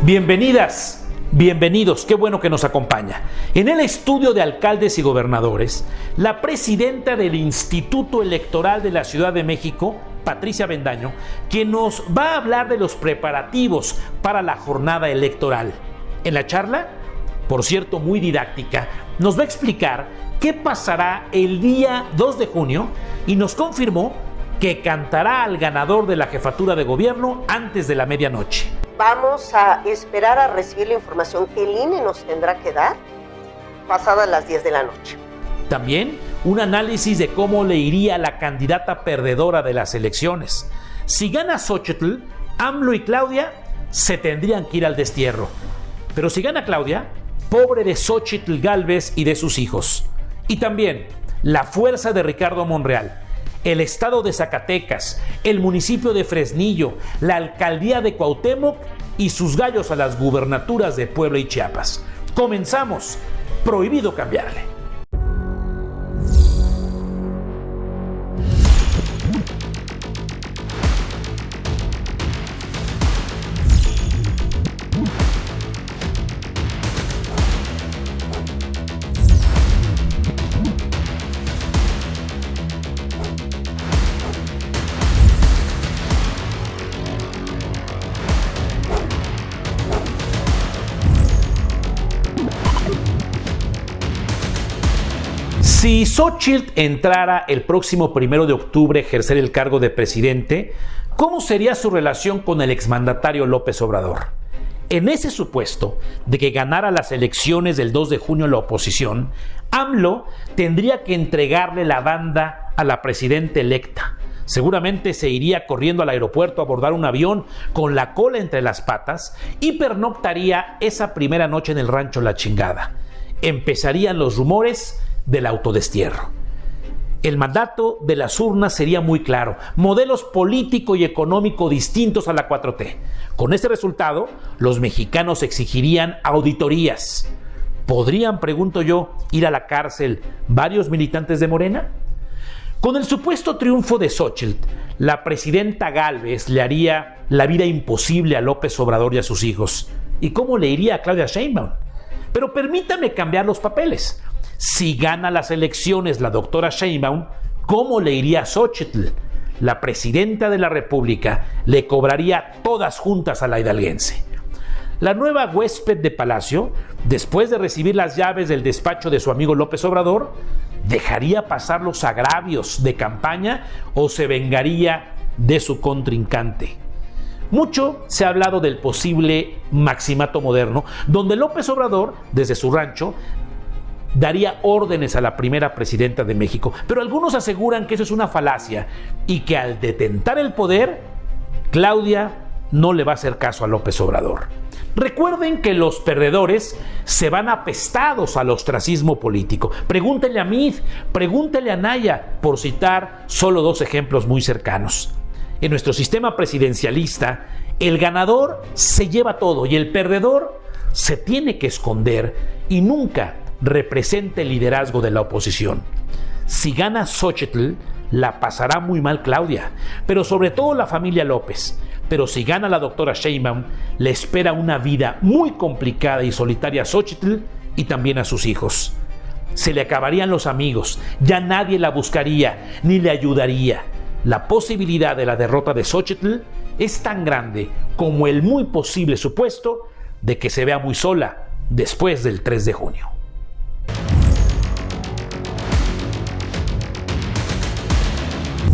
Bienvenidas, bienvenidos, qué bueno que nos acompaña. En el estudio de alcaldes y gobernadores, la presidenta del Instituto Electoral de la Ciudad de México, Patricia Bendaño, quien nos va a hablar de los preparativos para la jornada electoral. En la charla, por cierto muy didáctica, nos va a explicar qué pasará el día 2 de junio y nos confirmó que cantará al ganador de la jefatura de gobierno antes de la medianoche. Vamos a esperar a recibir la información que el INE nos tendrá que dar pasadas las 10 de la noche. También un análisis de cómo le iría a la candidata perdedora de las elecciones. Si gana Xóchitl, AMLO y Claudia se tendrían que ir al destierro. Pero si gana Claudia, pobre de Xóchitl Gálvez y de sus hijos. Y también la fuerza de Ricardo Monreal, el estado de Zacatecas, el municipio de Fresnillo, la alcaldía de Cuauhtémoc y sus gallos a las gubernaturas de Puebla y Chiapas. Comenzamos. Prohibido cambiarle. Si Xóchitl entrara el próximo 1 de octubre a ejercer el cargo de presidente, ¿cómo sería su relación con el exmandatario López Obrador? En ese supuesto de que ganara las elecciones del 2 de junio la oposición, AMLO tendría que entregarle la banda a la presidenta electa. Seguramente se iría corriendo al aeropuerto a abordar un avión con la cola entre las patas y pernoctaría esa primera noche en el rancho La Chingada. Empezarían los rumores del autodestierro. El mandato de las urnas sería muy claro: modelos político y económico distintos a la 4T. Con este resultado, los mexicanos exigirían auditorías. ¿Podrían, pregunto yo, ir a la cárcel varios militantes de Morena? Con el supuesto triunfo de Xóchitl, la presidenta Gálvez le haría la vida imposible a López Obrador y a sus hijos. ¿Y cómo le iría a Claudia Sheinbaum? Pero permítame cambiar los papeles. Si gana las elecciones la doctora Sheinbaum, ¿cómo le iría a Xóchitl? La presidenta de la República le cobraría todas juntas a la hidalguense. La nueva huésped de Palacio, después de recibir las llaves del despacho de su amigo López Obrador, ¿dejaría pasar los agravios de campaña o se vengaría de su contrincante? Mucho se ha hablado del posible maximato moderno, donde López Obrador, desde su rancho, daría órdenes a la primera presidenta de México, pero algunos aseguran que eso es una falacia y que al detentar el poder, Claudia no le va a hacer caso a López Obrador. Recuerden que los perdedores se van apestados al ostracismo político. Pregúntenle a Mid, pregúntenle a Naya, por citar solo dos ejemplos muy cercanos. En nuestro sistema presidencialista, el ganador se lleva todo y el perdedor se tiene que esconder y nunca representa el liderazgo de la oposición. Si gana Xóchitl, la pasará muy mal Claudia, pero sobre todo la familia López. Pero si gana la doctora Sheinbaum, le espera una vida muy complicada y solitaria a Xóchitl y también a sus hijos. Se le acabarían los amigos, ya nadie la buscaría ni le ayudaría. La posibilidad de la derrota de Xóchitl es tan grande como el muy posible supuesto de que se vea muy sola después del 3 de junio.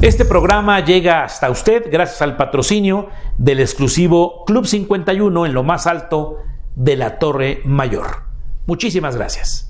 Este programa llega hasta usted gracias al patrocinio del exclusivo Club 51 en lo más alto de la Torre Mayor. Muchísimas gracias.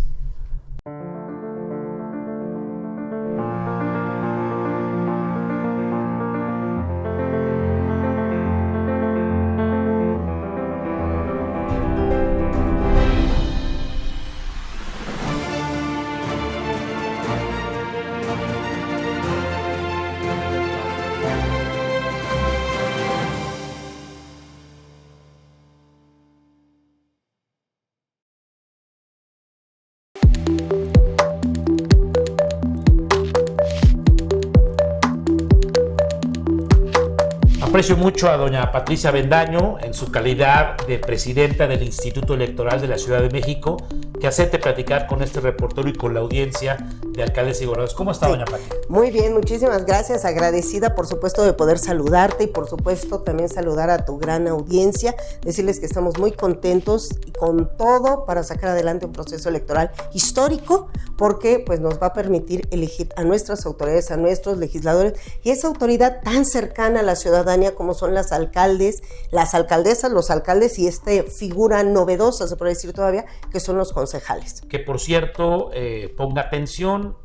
Aprecio mucho a doña Patricia Avendaño en su calidad de presidenta del Instituto Electoral de la Ciudad de México, que acepte platicar con este reportero y con la audiencia de alcaldes y gobernadores. ¿Cómo está, doña Patricia? Muy bien, muchísimas gracias. Agradecida, por supuesto, de poder saludarte y, por supuesto, también saludar a tu gran audiencia. Decirles que estamos muy contentos y con todo para sacar adelante un proceso electoral histórico, porque pues nos va a permitir elegir a nuestras autoridades, a nuestros legisladores y esa autoridad tan cercana a la ciudadanía como son las alcaldes, las alcaldesas, los alcaldes y esta figura novedosa, se puede decir todavía, que son los concejales. Que por cierto, ponga atención,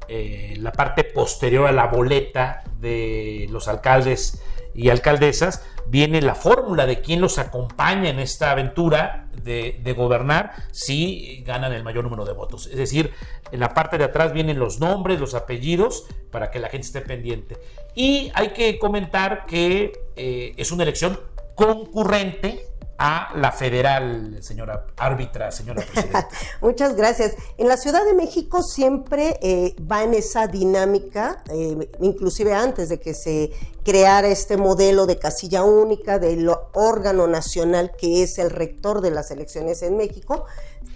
la parte posterior a la boleta de los alcaldes y alcaldesas viene la fórmula de quién los acompaña en esta aventura de gobernar si ganan el mayor número de votos. Es decir, en la parte de atrás vienen los nombres, los apellidos, para que la gente esté pendiente. Y hay que comentar que es una elección concurrente a la federal, señora árbitra, señora presidenta. Muchas gracias. En la Ciudad de México siempre va en esa dinámica, inclusive antes de que se creara este modelo de casilla única, del órgano nacional que es el rector de las elecciones en México,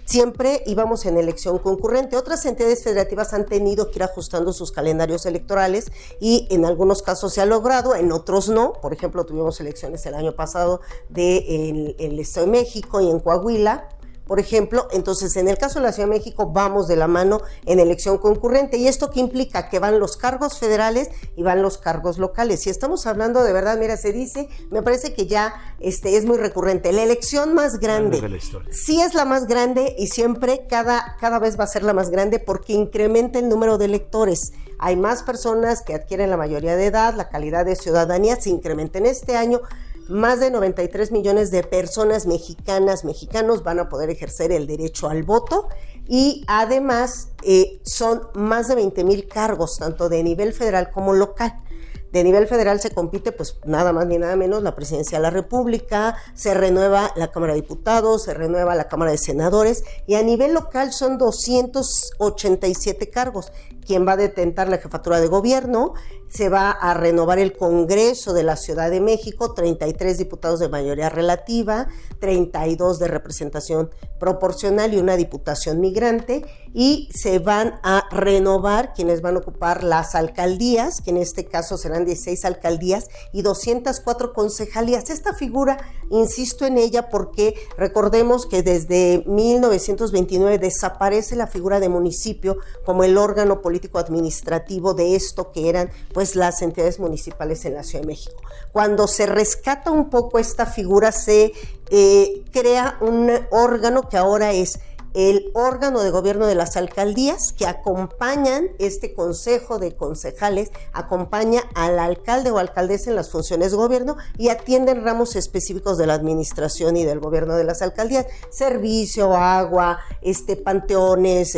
siempre íbamos en elección concurrente. Otras entidades federativas han tenido que ir ajustando sus calendarios electorales y en algunos casos se ha logrado, en otros no. Por ejemplo, tuvimos elecciones el año pasado en el Estado de México y en Coahuila, por ejemplo. Entonces, en el caso de la Ciudad de México vamos de la mano en elección concurrente. ¿Y esto qué implica? Que van los cargos federales y van los cargos locales. Si estamos hablando de verdad, mira, se dice, me parece que ya es muy recurrente, la elección más grande. Sí es la más grande y siempre cada vez va a ser la más grande porque incrementa el número de electores. Hay más personas que adquieren la mayoría de edad, la calidad de ciudadanía se incrementa. En este año más de 93 millones de personas mexicanos van a poder ejercer el derecho al voto y además son más de 20,000 cargos, tanto de nivel federal como local. De nivel federal se compite, pues nada más ni nada menos, la Presidencia de la República, se renueva la Cámara de Diputados, se renueva la Cámara de Senadores, y a nivel local son 287 cargos. Quien va a detentar la jefatura de gobierno, se va a renovar el Congreso de la Ciudad de México, 33 diputados de mayoría relativa, 32 de representación proporcional y una diputación migrante, y se van a renovar quienes van a ocupar las alcaldías, que en este caso serán 16 alcaldías y 204 concejalías. Esta figura, insisto en ella porque recordemos que desde 1929 desaparece la figura de municipio como el órgano político administrativo de esto que eran pues las entidades municipales en la Ciudad de México. Cuando se rescata un poco esta figura, se crea un órgano que ahora es el órgano de gobierno de las alcaldías, que acompañan este consejo de concejales, acompaña al alcalde o alcaldesa en las funciones de gobierno y atienden ramos específicos de la administración y del gobierno de las alcaldías, servicio, agua, panteones,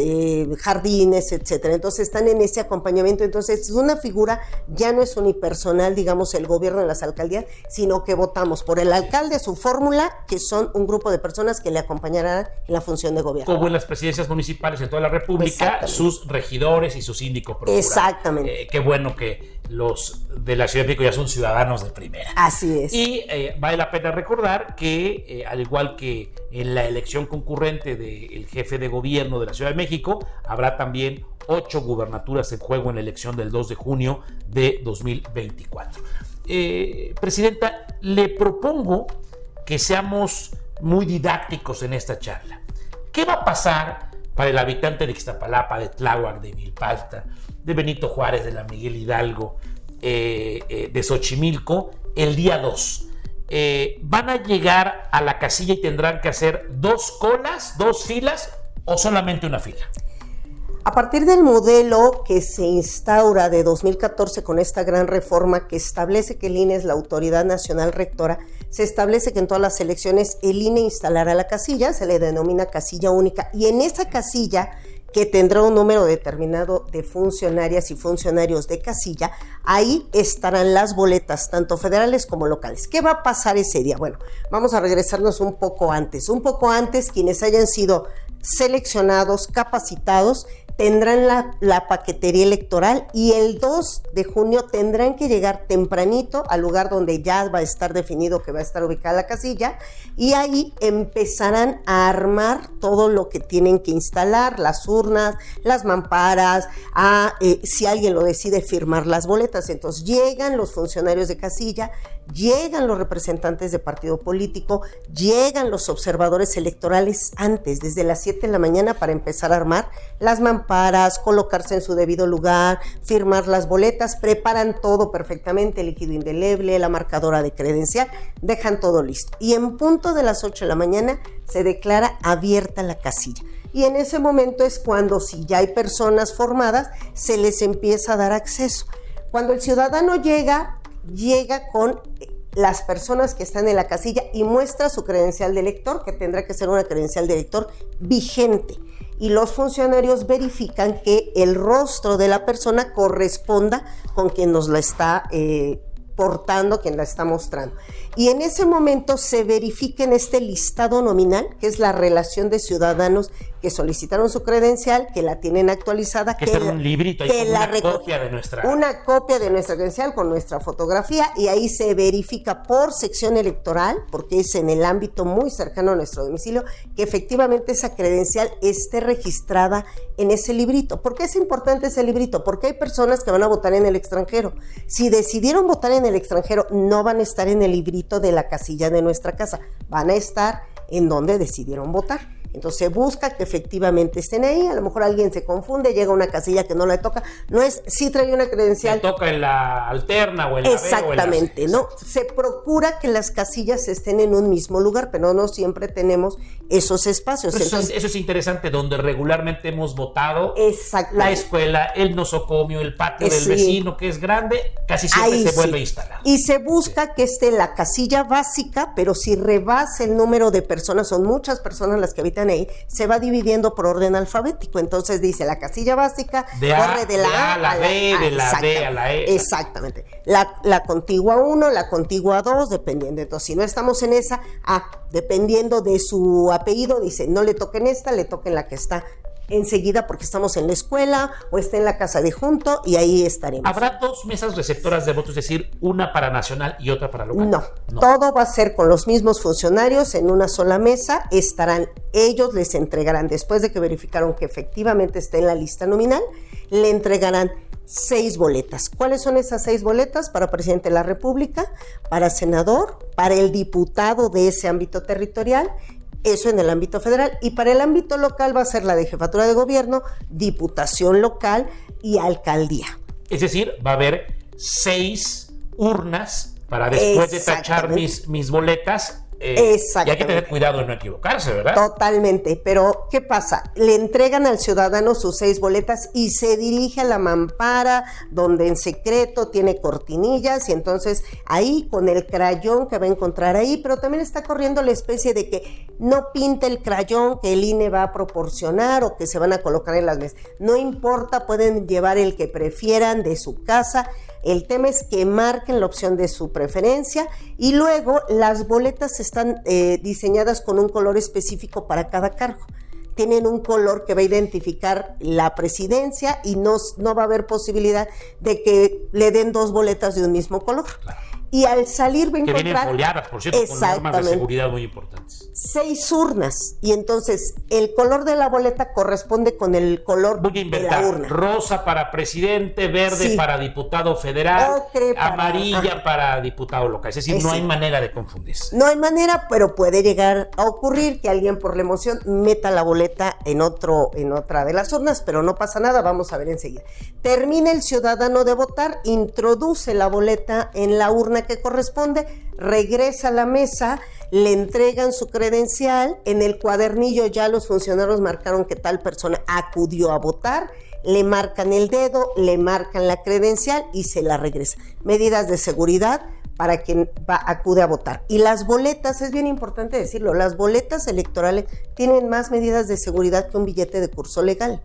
jardines, etcétera. Entonces están en ese acompañamiento. Entonces es una figura, ya no es unipersonal, digamos, el gobierno de las alcaldías, sino que votamos por el alcalde, su fórmula, que son un grupo de personas que le acompañarán en la función de gobierno. Como en las presidencias municipales de toda la República, sus regidores y su síndico procurador. Exactamente. Qué bueno que los de la Ciudad de México ya son ciudadanos de primera. Así es. Y vale la pena recordar que, al igual que en la elección concurrente del jefe de gobierno de la Ciudad de México, habrá también 8 gubernaturas en juego en la elección del 2 de junio de 2024. Presidenta, le propongo que seamos muy didácticos en esta charla. ¿Qué va a pasar para el habitante de Ixtapalapa, de Tláhuac, de Milpalta, de Benito Juárez, de la Miguel Hidalgo, de Xochimilco, el día 2? ¿Van a llegar a la casilla y tendrán que hacer 2 colas, 2 filas o solamente una fila? A partir del modelo que se instaura de 2014 con esta gran reforma que establece que el INE es la autoridad nacional rectora, se establece que en todas las elecciones el INE instalará la casilla, se le denomina casilla única, y en esa casilla, que tendrá un número determinado de funcionarias y funcionarios de casilla, ahí estarán las boletas, tanto federales como locales. ¿Qué va a pasar ese día? Bueno, vamos a regresarnos un poco antes, quienes hayan sido seleccionados, capacitados, tendrán la paquetería electoral y el 2 de junio tendrán que llegar tempranito al lugar donde ya va a estar definido que va a estar ubicada la casilla, y ahí empezarán a armar todo lo que tienen que instalar, las urnas, las mamparas, si alguien lo decide, firmar las boletas. Entonces llegan los funcionarios de casilla, llegan los representantes de partido político, llegan los observadores electorales antes, desde las 7 de la mañana, para empezar a armar las mamparas, colocarse en su debido lugar, firmar las boletas, preparan todo perfectamente, el líquido indeleble, la marcadora de credencial, dejan todo listo. Y en punto de las 8 de la mañana se declara abierta la casilla. Y en ese momento es cuando, si ya hay personas formadas, se les empieza a dar acceso. Cuando el ciudadano llega con las personas que están en la casilla y muestra su credencial de elector, que tendrá que ser una credencial de elector vigente. Y los funcionarios verifican que el rostro de la persona corresponda con quien nos la está portando, quien la está mostrando. Y en ese momento se verifica en este listado nominal, que es la relación de ciudadanos que solicitaron su credencial, que la tienen actualizada, que está en un librito, que una copia de nuestra credencial con nuestra fotografía, y ahí se verifica por sección electoral, porque es en el ámbito muy cercano a nuestro domicilio, que efectivamente esa credencial esté registrada en ese librito. ¿Por qué es importante ese librito? Porque hay personas que van a votar en el extranjero. Si decidieron votar en el extranjero, no van a estar en el librito de la casilla de nuestra casa, van a estar en donde decidieron votar. Entonces se busca que efectivamente estén ahí. A lo mejor alguien se confunde, llega a una casilla que no le toca, no es, sí trae una credencial, le toca en la alterna o en la B. Exactamente, ¿no? Se procura que las casillas estén en un mismo lugar, pero no siempre tenemos esos espacios. Eso es interesante, donde regularmente hemos votado, la escuela, el nosocomio, el patio del vecino, que es grande, casi siempre se vuelve a instalar. Y se busca que esté la casilla básica, pero si rebasa el número de personas, son muchas personas las que habitan ahí, se va dividiendo por orden alfabético. Entonces dice, la casilla básica corre de la A a la B, de la D a la E. Exactamente. La contigua 1, la contigua 2, dependiendo. Entonces, si no estamos en esa, dependiendo de su apellido, dice, no le toquen esta, le toquen la que está enseguida, porque estamos en la escuela o está en la casa de junto, y ahí estaremos. ¿Habrá dos mesas receptoras de votos, es decir, una para nacional y otra para local? No, todo va a ser con los mismos funcionarios en una sola mesa. Estarán, ellos les entregarán, después de que verificaron que efectivamente está en la lista nominal, le entregarán 6 boletas. ¿Cuáles son esas 6 boletas? Para presidente de la República, para senador, para el diputado de ese ámbito territorial, eso en el ámbito federal, y para el ámbito local va a ser la de jefatura de gobierno, diputación local y alcaldía. Es decir, va a haber 6 urnas para, después de tachar mis boletas. Y hay que tener cuidado de no equivocarse, ¿verdad? Totalmente, pero ¿qué pasa? Le entregan al ciudadano sus 6 boletas y se dirige a la mampara, donde en secreto tiene cortinillas, y entonces ahí con el crayón que va a encontrar ahí, pero también está corriendo la especie de que no pinte el crayón que el INE va a proporcionar o que se van a colocar en las mesas. No importa, pueden llevar el que prefieran de su casa. El tema es que marquen la opción de su preferencia, y luego las boletas están diseñadas con un color específico para cada cargo. Tienen un color que va a identificar la presidencia, y no va a haber posibilidad de que le den 2 boletas de un mismo color. Claro. Y al salir va a encontrar... Que vienen foliadas, por cierto, con normas de seguridad muy importantes. 6 urnas, y entonces el color de la boleta corresponde con el color de la urna. Rosa para presidente, verde para diputado federal, amarilla para diputado local. Es decir, no hay manera de confundirse. No hay manera, pero puede llegar a ocurrir que alguien por la emoción meta la boleta en otra de las urnas, pero no pasa nada, vamos a ver enseguida. Termina el ciudadano de votar, introduce la boleta en la urna que corresponde, regresa a la mesa, le entregan su credencial, en el cuadernillo ya los funcionarios marcaron que tal persona acudió a votar, le marcan el dedo, le marcan la credencial y se la regresa. Medidas de seguridad para quien acude a votar. Y las boletas, es bien importante decirlo, las boletas electorales tienen más medidas de seguridad que un billete de curso legal.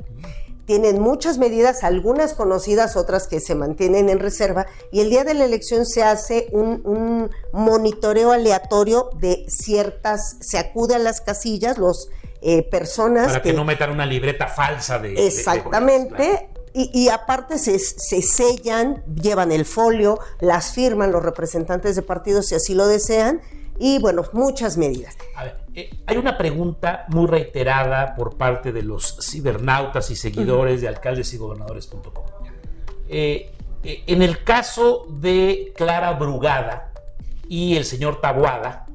Tienen muchas medidas, algunas conocidas, otras que se mantienen en reserva, y el día de la elección se hace un monitoreo aleatorio de se acude a las casillas, personas para que no metan una libreta falsa de exactamente. de boletos, claro. Y aparte se sellan, llevan el folio, las firman los representantes de partidos si así lo desean, y bueno, muchas medidas. A ver, hay una pregunta muy reiterada por parte de los cibernautas y seguidores de alcaldesigobernadores.com. En el caso de Clara Brugada y el señor Taboada,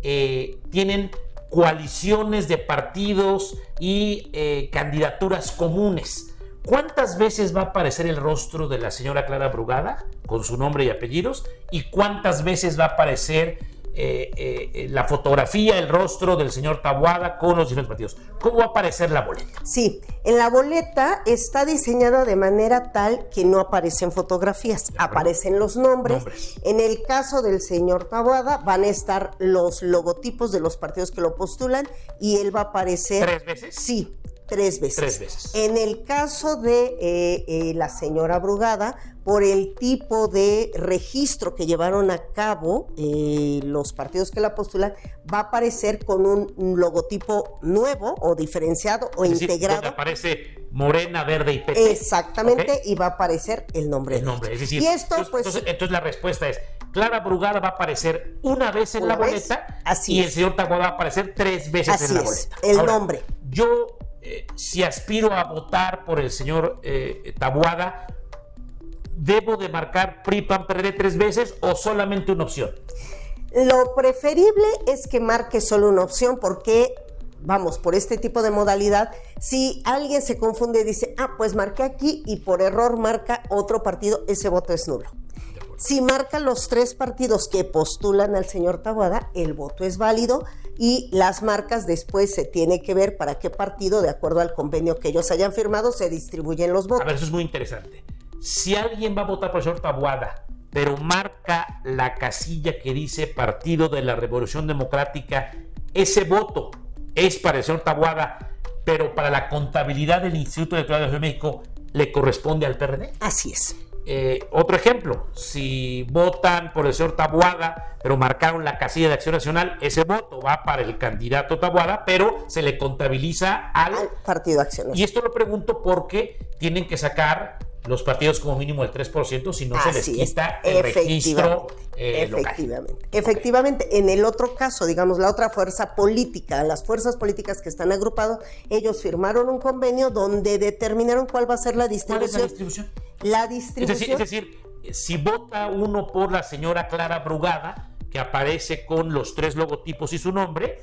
tienen coaliciones de partidos y candidaturas comunes. ¿Cuántas veces va a aparecer el rostro de la señora Clara Brugada con su nombre y apellidos? ¿Y cuántas veces va a aparecer la fotografía, el rostro del señor Taboada con los diferentes partidos? ¿Cómo va a aparecer la boleta? Sí, en la boleta está diseñada de manera tal que no aparecen fotografías, aparecen los nombres. En el caso del señor Taboada van a estar los logotipos de los partidos que lo postulan y él va a aparecer... ¿3 veces? Sí. 3 veces. 3 veces. En el caso de la señora Brugada, por el tipo de registro que llevaron a cabo los partidos que la postulan, va a aparecer con un logotipo nuevo o diferenciado o integrado. Donde aparece Morena, Verde y PT. Exactamente, ¿okay? Y va a aparecer el nombre. Es decir, y esto, entonces la respuesta es: Clara Brugada va a aparecer una vez en la boleta, y el señor Taboada va a aparecer 3 veces en la boleta. El Ahora, nombre. Yo, si aspiro a votar por el señor Taboada, ¿debo de marcar PRI, PAN, PRD 3 veces o solamente una opción? Lo preferible es que marque solo una opción porque, vamos, por este tipo de modalidad, si alguien se confunde y dice, pues marqué aquí y por error marca otro partido, ese voto es nulo. Si marca los 3 partidos que postulan al señor Taboada, el voto es válido y las marcas después se tiene que ver para qué partido, de acuerdo al convenio que ellos hayan firmado, se distribuyen los votos. A ver, eso es muy interesante. Si alguien va a votar por el señor Taboada, pero marca la casilla que dice Partido de la Revolución Democrática, ese voto es para el señor Taboada, pero para la contabilidad del Instituto Electoral de México le corresponde al PRD. Así es. Otro ejemplo, si votan por el señor Taboada, pero marcaron la casilla de Acción Nacional, ese voto va para el candidato Taboada, pero se le contabiliza al Partido Acción Nacional. Y esto lo pregunto porque tienen que sacar los partidos como mínimo el 3%, si no se les quita el registro local. Efectivamente, en el otro caso, digamos, la otra fuerza política, las fuerzas políticas que están agrupados, ellos firmaron un convenio donde determinaron cuál va a ser la distribución. ¿Cuál es la distribución? La distribución. Es decir, si vota uno por la señora Clara Brugada, que aparece con los 3 logotipos y su nombre,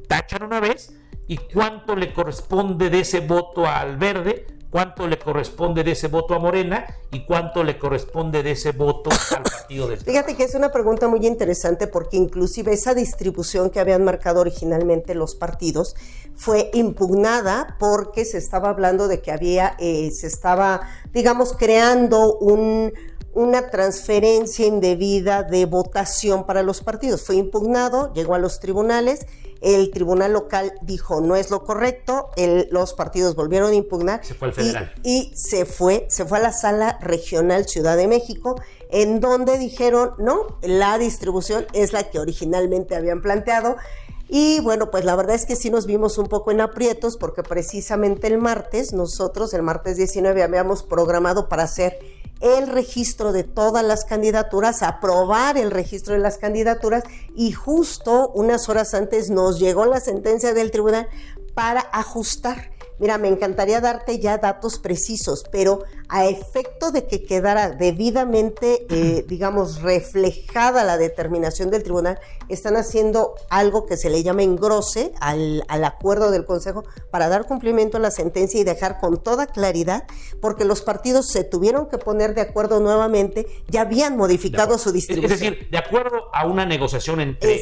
tachan una vez. ¿Y cuánto le corresponde de ese voto al Verde? ¿Cuánto le corresponde de ese voto a Morena? ¿Y cuánto le corresponde de ese voto al Partido del Trabajo? Fíjate que es una pregunta muy interesante porque inclusive esa distribución que habían marcado originalmente los partidos fue impugnada porque se estaba hablando de que se estaba, digamos, creando una transferencia indebida de votación para los partidos. Fue impugnado, llegó a los tribunales. El tribunal local dijo no es lo correcto, los partidos volvieron a impugnar. Se fue al federal. Y se fue a la sala regional Ciudad de México, en donde dijeron no, la distribución es la que originalmente habían planteado. Y bueno, pues la verdad es que sí nos vimos un poco en aprietos porque precisamente el martes 19 habíamos programado para hacer el registro de todas las candidaturas, aprobar el registro de las candidaturas y justo unas horas antes nos llegó la sentencia del tribunal para ajustar. Mira, me encantaría darte ya datos precisos, pero a efecto de que quedara debidamente, digamos, reflejada la determinación del tribunal, están haciendo algo que se le llama engrose al acuerdo del Consejo para dar cumplimiento a la sentencia y dejar con toda claridad, porque los partidos se tuvieron que poner de acuerdo nuevamente, ya habían modificado su distribución. Es decir, de acuerdo a una negociación entre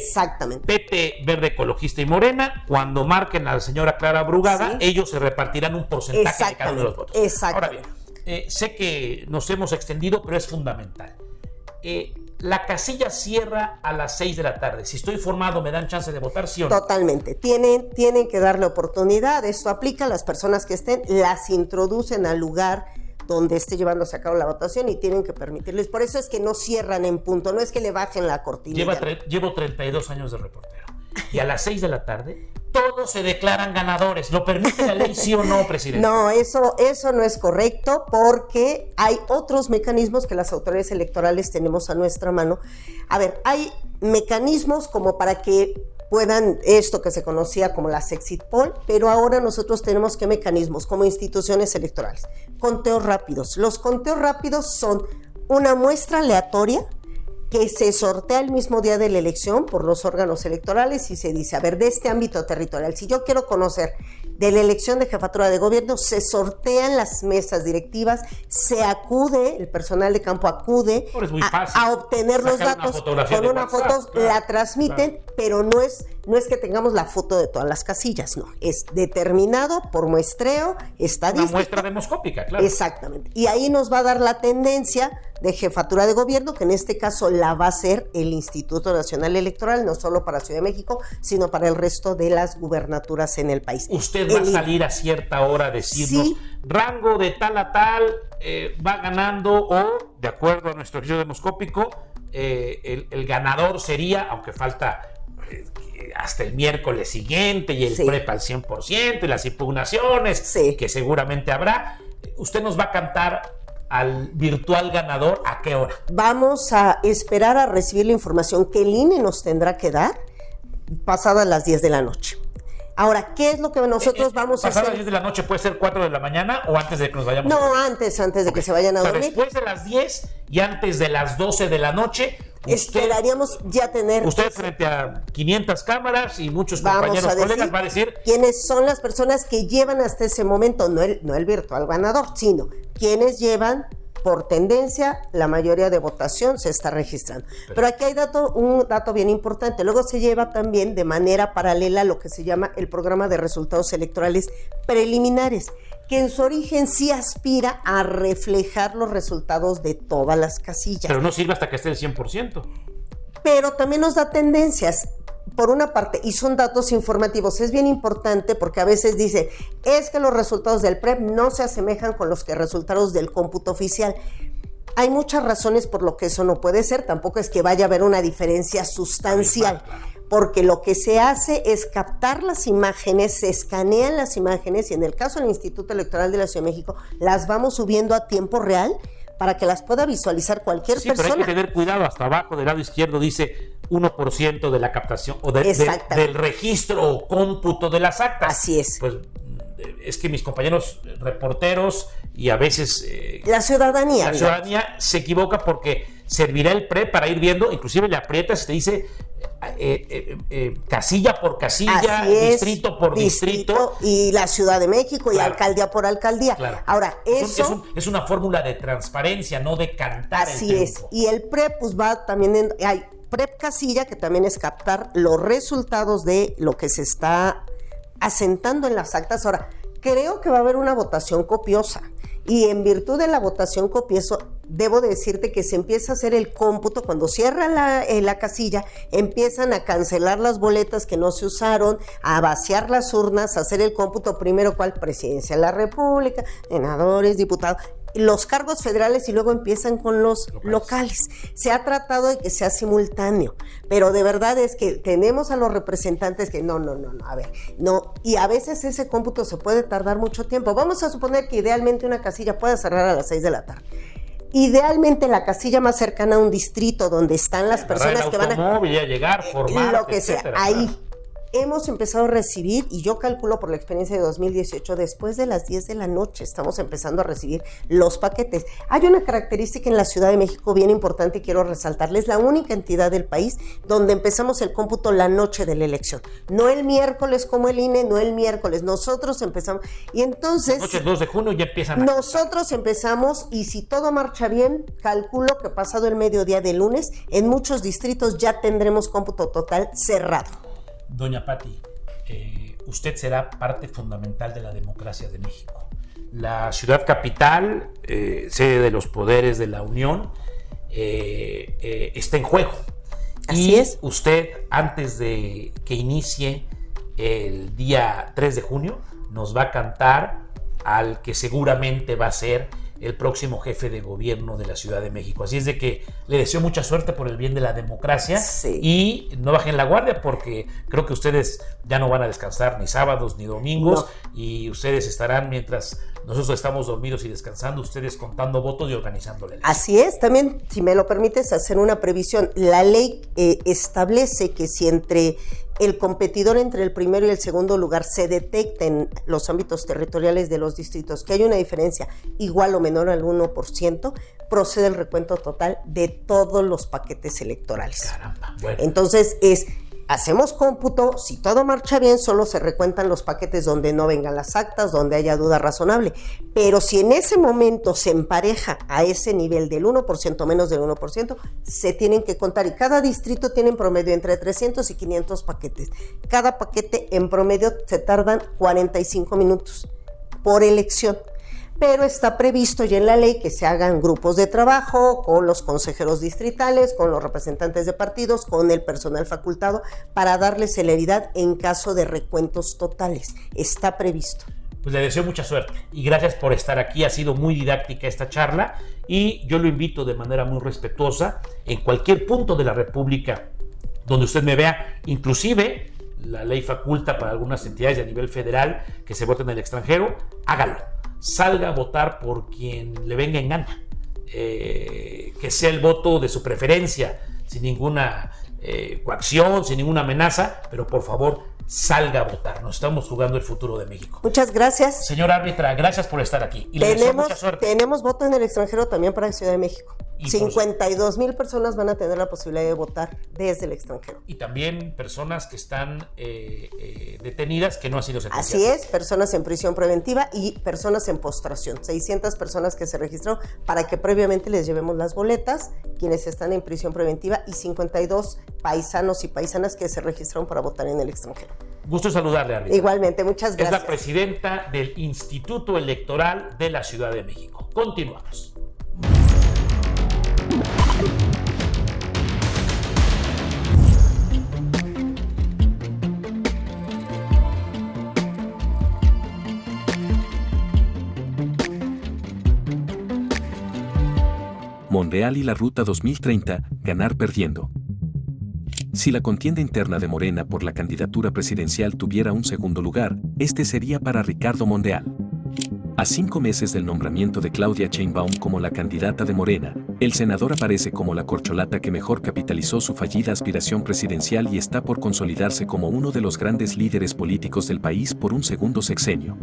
PT, Verde Ecologista y Morena, cuando marquen a la señora Clara Brugada, ellos se repartirán un porcentaje de cada uno de los votos. Ahora bien, sé que nos hemos extendido, pero es fundamental. La casilla cierra a las 6 de la tarde. Si estoy formado, ¿me dan chance de votar, sí o no? Totalmente. Tienen que darle oportunidad. Esto aplica a las personas que estén, las introducen al lugar donde esté llevándose a cabo la votación y tienen que permitirles. Por eso es que no cierran en punto, no es que le bajen la cortina. Llevo 32 años de reportero. y a las 6 de la tarde todos se declaran ganadores. ¿Lo permite la ley, sí o no, presidente? No, eso no es correcto, porque hay otros mecanismos que las autoridades electorales tenemos a nuestra mano. A ver, hay mecanismos como para que puedan, esto que se conocía como las exit poll, pero ahora nosotros tenemos ¿qué mecanismos? Como instituciones electorales. Conteos rápidos. Los conteos rápidos son una muestra aleatoria que se sortea el mismo día de la elección por los órganos electorales y se dice, a ver, de este ámbito territorial, si yo quiero conocer de la elección de jefatura de gobierno, se sortean las mesas directivas, se acude, el personal de campo acude a obtener los datos, con una foto la transmiten, pero no es que tengamos la foto de todas las casillas, no, es determinado por muestreo estadístico. Una muestra demoscópica, claro. Exactamente, y ahí nos va a dar la tendencia de jefatura de gobierno, que en este caso la va a hacer el Instituto Nacional Electoral, no solo para Ciudad de México, sino para el resto de las gubernaturas en el país. ¿Usted va a salir a cierta hora a decirnos, sí, rango de tal a tal va ganando, o, de acuerdo a nuestro ejercicio demoscópico, el ganador sería, aunque falta hasta el miércoles siguiente y el PREP al 100% y las impugnaciones que seguramente habrá, usted nos va a cantar al virtual ganador, ¿a qué hora? Vamos a esperar a recibir la información que el INE nos tendrá que dar pasadas las 10 de la noche. Ahora, ¿qué es lo que nosotros vamos a hacer? ¿Pasadas las 10 de la noche puede ser 4 de la mañana o antes de que nos vayamos? No, antes de que se vayan a dormir. Después de las 10 y antes de las 12 de la noche, esperaríamos ya tener... Usted frente a 500 cámaras y muchos compañeros, colegas, va a decir... ¿Quiénes son las personas que llevan hasta ese momento, no el virtual ganador, sino quienes llevan por tendencia la mayoría de votación se está registrando? Pero aquí hay un dato bien importante. Luego se lleva también de manera paralela lo que se llama el programa de resultados electorales preliminares, que en su origen sí aspira a reflejar los resultados de todas las casillas. Pero no sirve hasta que esté el 100%. Pero también nos da tendencias, por una parte, y son datos informativos. Es bien importante porque a veces dice, es que los resultados del PREP no se asemejan con los resultados del cómputo oficial. Hay muchas razones por lo que eso no puede ser, tampoco es que vaya a haber una diferencia sustancial. Porque lo que se hace es captar las imágenes, se escanean las imágenes y en el caso del Instituto Electoral de la Ciudad de México las vamos subiendo a tiempo real para que las pueda visualizar cualquier persona. Pero hay que tener cuidado, hasta abajo del lado izquierdo dice 1% de la captación o del registro o cómputo de las actas. Así es. Pues es que mis compañeros reporteros y a veces la ciudadanía se equivoca porque servirá el PRE para ir viendo, inclusive le aprietas y te dice casilla por casilla, distrito por distrito, y la Ciudad de México, y alcaldía por alcaldía. Claro. Ahora, eso es una fórmula de transparencia, no de cantar así el triunfo. Y el PRE pues va también hay PREP casilla, que también es captar los resultados de lo que se está asentando en las actas. Ahora, creo que va a haber una votación copiosa. Y en virtud de la votación copiosa, debo decirte que se empieza a hacer el cómputo. Cuando cierra la casilla, empiezan a cancelar las boletas que no se usaron, a vaciar las urnas, a hacer el cómputo primero, ¿cuál? Presidencia de la República, senadores, diputados, los cargos federales, y luego empiezan con los locales. Se ha tratado de que sea simultáneo, pero de verdad es que tenemos a los representantes que no, y a veces ese cómputo se puede tardar mucho tiempo. Vamos a suponer que idealmente una casilla pueda cerrar a las 6 de la tarde. Idealmente la casilla más cercana a un distrito donde están las personas que van a llegar, formar, lo que sea, ahí hemos empezado a recibir, y yo calculo por la experiencia de 2018, después de las 10 de la noche estamos empezando a recibir los paquetes. Hay una característica en la Ciudad de México bien importante y quiero resaltarles: la única entidad del país donde empezamos el cómputo la noche de la elección, no el miércoles como el INE, no el miércoles, nosotros empezamos, y entonces... Noche 2 de junio ya empiezan. Nosotros empezamos, y si todo marcha bien, calculo que pasado el mediodía de lunes, en muchos distritos ya tendremos cómputo total cerrado. Doña Pati, usted será parte fundamental de la democracia de México. La ciudad capital, sede de los poderes de la Unión, está en juego. Así es. Usted, antes de que inicie el día 3 de junio, nos va a cantar al que seguramente va a ser el próximo jefe de gobierno de la Ciudad de México. Así es de que le deseo mucha suerte por el bien de la democracia, sí. Y no bajen la guardia porque creo que ustedes ya no van a descansar ni sábados ni domingos, y ustedes estarán, mientras nosotros estamos dormidos y descansando, ustedes contando votos y organizando la elección. Así es. También, si me lo permites, hacer una previsión. La ley establece que si entre el competidor entre el primero y el segundo lugar se detecta en los ámbitos territoriales de los distritos que hay una diferencia igual o menor al 1%, procede el recuento total de todos los paquetes electorales. Caramba, bueno. Entonces hacemos cómputo, si todo marcha bien, solo se recuentan los paquetes donde no vengan las actas, donde haya duda razonable. Pero si en ese momento se empareja a ese nivel del 1%, menos del 1%, se tienen que contar. Y cada distrito tiene en promedio entre 300 y 500 paquetes. Cada paquete en promedio se tardan 45 minutos por elección. Pero está previsto ya en la ley que se hagan grupos de trabajo con los consejeros distritales, con los representantes de partidos, con el personal facultado, para darle celeridad en caso de recuentos totales. Está previsto. Pues le deseo mucha suerte y gracias por estar aquí. Ha sido muy didáctica esta charla y yo lo invito de manera muy respetuosa en cualquier punto de la República donde usted me vea, inclusive la ley faculta para algunas entidades a nivel federal que se voten en el extranjero, hágalo. Salga a votar por quien le venga en gana, que sea el voto de su preferencia, sin ninguna coacción, sin ninguna amenaza, pero por favor salga a votar. Nos estamos jugando el futuro de México. Muchas gracias. Señora árbitra, gracias por estar aquí. Y le deseo mucha suerte. Tenemos voto en el extranjero también para la Ciudad de México. 52,000 personas van a tener la posibilidad de votar desde el extranjero. Y también personas que están detenidas que no han sido sentenciadas. Así es, personas en prisión preventiva y personas en postración. 600 personas que se registraron para que previamente les llevemos las boletas, quienes están en prisión preventiva, y 52 paisanos y paisanas que se registraron para votar en el extranjero. Gusto saludarle, árbitra. Igualmente, muchas gracias. Es la presidenta del Instituto Electoral de la Ciudad de México. Continuamos. Monreal y la Ruta 2030, ganar perdiendo. Si la contienda interna de Morena por la candidatura presidencial tuviera un segundo lugar, este sería para Ricardo Monreal. A 5 meses del nombramiento de Claudia Sheinbaum como la candidata de Morena, el senador aparece como la corcholata que mejor capitalizó su fallida aspiración presidencial y está por consolidarse como uno de los grandes líderes políticos del país por un segundo sexenio.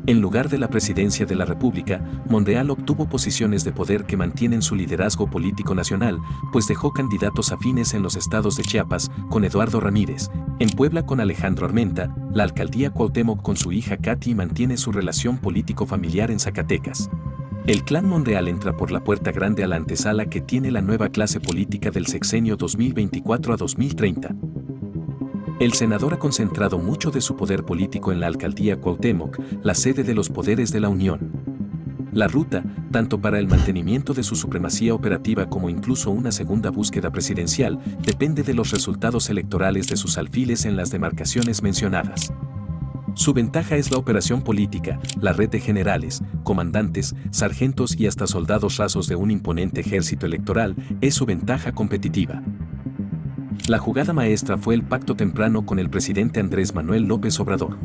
En lugar de la presidencia de la República, Monreal obtuvo posiciones de poder que mantienen su liderazgo político nacional, pues dejó candidatos afines en los estados de Chiapas, con Eduardo Ramírez, en Puebla con Alejandro Armenta, la alcaldía Cuauhtémoc con su hija Katy y mantiene su relación político-familiar en Zacatecas. El clan Monreal entra por la puerta grande a la antesala que tiene la nueva clase política del sexenio 2024 a 2030. El senador ha concentrado mucho de su poder político en la alcaldía Cuauhtémoc, la sede de los poderes de la Unión. La ruta, tanto para el mantenimiento de su supremacía operativa como incluso una segunda búsqueda presidencial, depende de los resultados electorales de sus alfiles en las demarcaciones mencionadas. Su ventaja es la operación política, la red de generales, comandantes, sargentos y hasta soldados rasos de un imponente ejército electoral, es su ventaja competitiva. La jugada maestra fue el pacto temprano con el presidente Andrés Manuel López Obrador.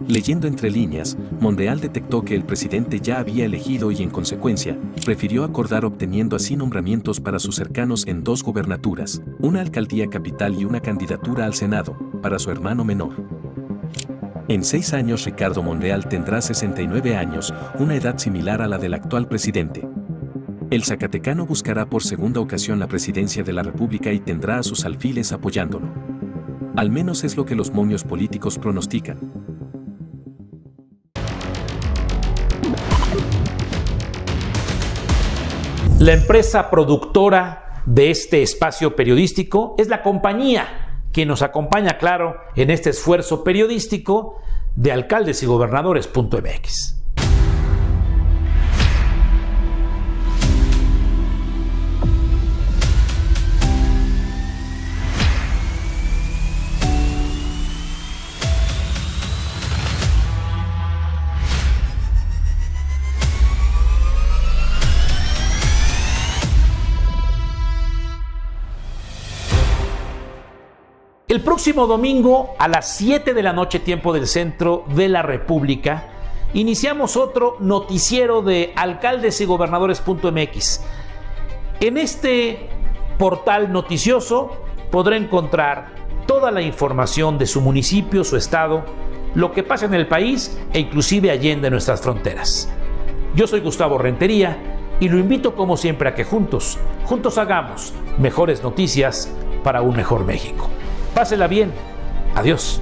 Leyendo entre líneas, Monreal detectó que el presidente ya había elegido y en consecuencia, prefirió acordar obteniendo así nombramientos para sus cercanos en 2 gubernaturas, una alcaldía capital y una candidatura al Senado, para su hermano menor. En 6 años Ricardo Monreal tendrá 69 años, una edad similar a la del actual presidente. El zacatecano buscará por segunda ocasión la presidencia de la República y tendrá a sus alfiles apoyándolo. Al menos es lo que los momios políticos pronostican. La empresa productora de este espacio periodístico es la compañía que nos acompaña, claro, en este esfuerzo periodístico de alcaldesigobernadores.mx. El próximo domingo a las 7 de la noche, tiempo del centro de la República, iniciamos otro noticiero de alcaldesigobernadores.mx. En este portal noticioso podrá encontrar toda la información de su municipio, su estado, lo que pasa en el país e inclusive allende nuestras fronteras. Yo soy Gustavo Rentería y lo invito como siempre a que juntos hagamos mejores noticias para un mejor México. Pásela bien. Adiós.